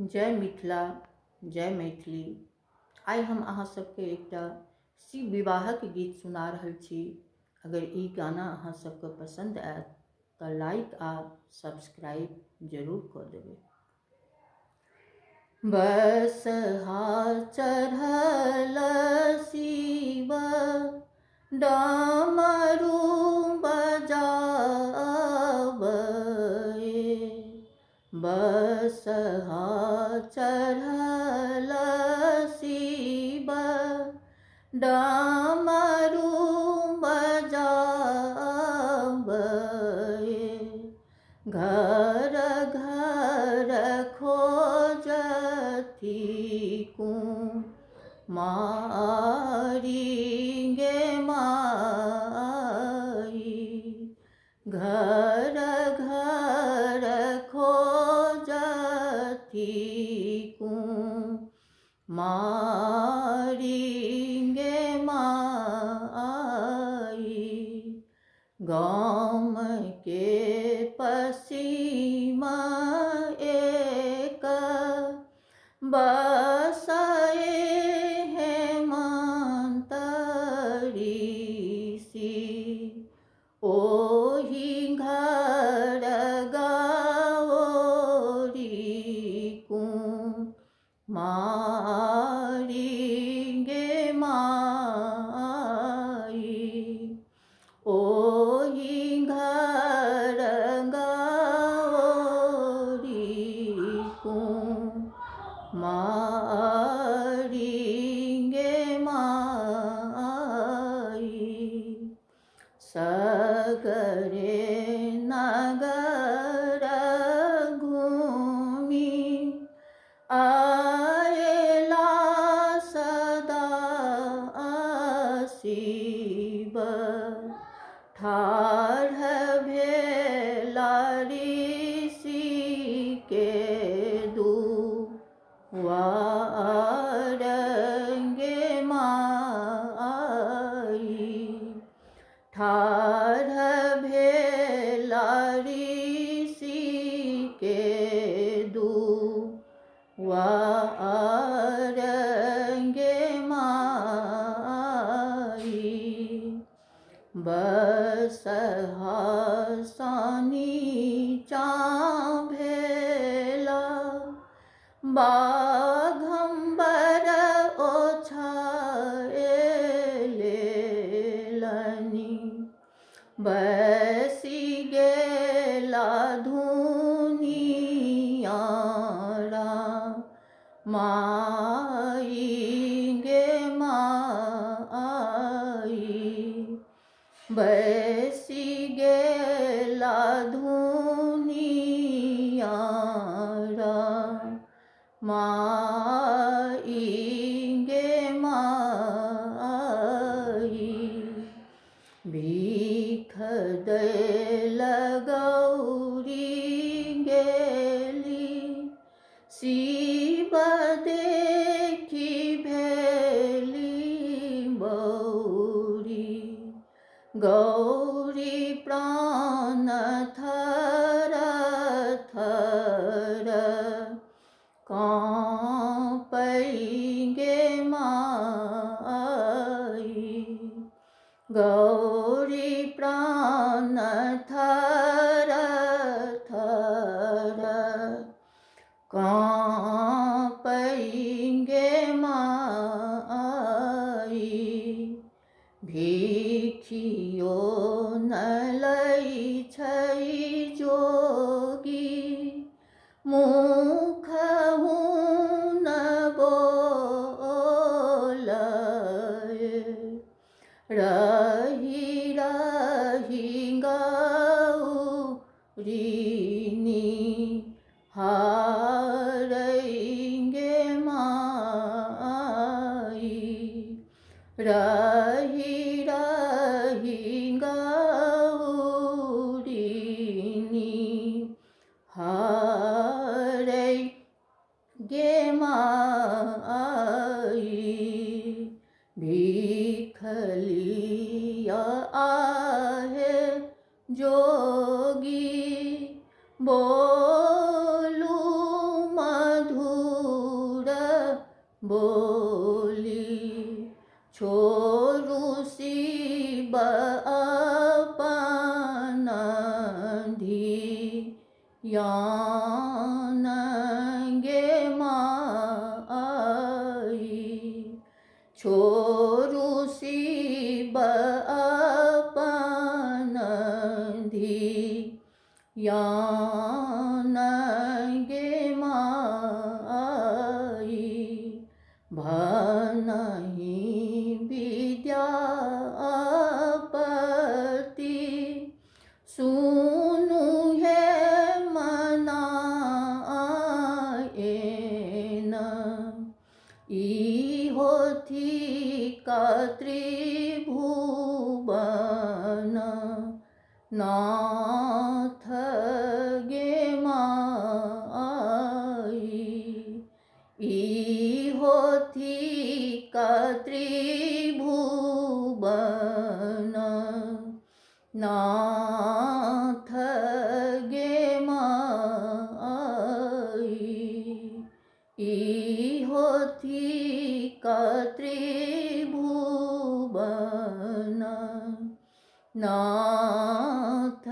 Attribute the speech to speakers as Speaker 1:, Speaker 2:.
Speaker 1: जय मिथिला, जय मैथिली। आइ हम अहाँ सबके एकटा शिव विवाहक गीत सुना रहल छी। अगर ई गाना अहाँ सबके पसंद आयत तऽ लाइक आ सब्सक्राइब जरूर कऽ देबै। बसहा चढ़ल शिव डमरू बजाबए, बसहा चढ़ल शिव डमरू बजाबए, घर घर खोजती कुमारी गे माई, घर घर खोजती कुमारी गे माई, गाम के पश्चिम एक बसए हेमंत ऋषि, ओहि घर गौरी कुमारी गे माई, ओहि घर गौरी कुमारी गे माई, सगरे नगर घूमि आएला सदा शिव, ठाढ़ भेला ऋषि के दुआर गे माई, ठाढ़ भेला ऋषि के दुआर गे माई, बसहा नीचा भेला बाघम्बर ओछाएलनि, बैसी गेला धुनियारा माई गे माई, बैसी गेला धुनियारा माई गे माई, भीख दैल गौरी गेली शिव देखी भेली बौरी, गौरी प्राण थर थर काँपै गे माई, गौरी प्राण थर थर काँपै गे माई, भिखियो न लै छै जोगी, मुखहु न बोलए, रही रही गौरी निहारै गे माई, रही रही गौरी निहारै गे माई, भीख लिअ आहे जोगी बोलू बोली छोरू शिव अपन धियान गे माई छोरू शिव अपन धियान गे माई भनहि विद्यापति सुनु हे मनाएन इहोथी का त्रिभुवन नाथ गे माई इहोथी का त्रिभुवन नाथ गे माई इहोथी का त्रिभुवन नाथ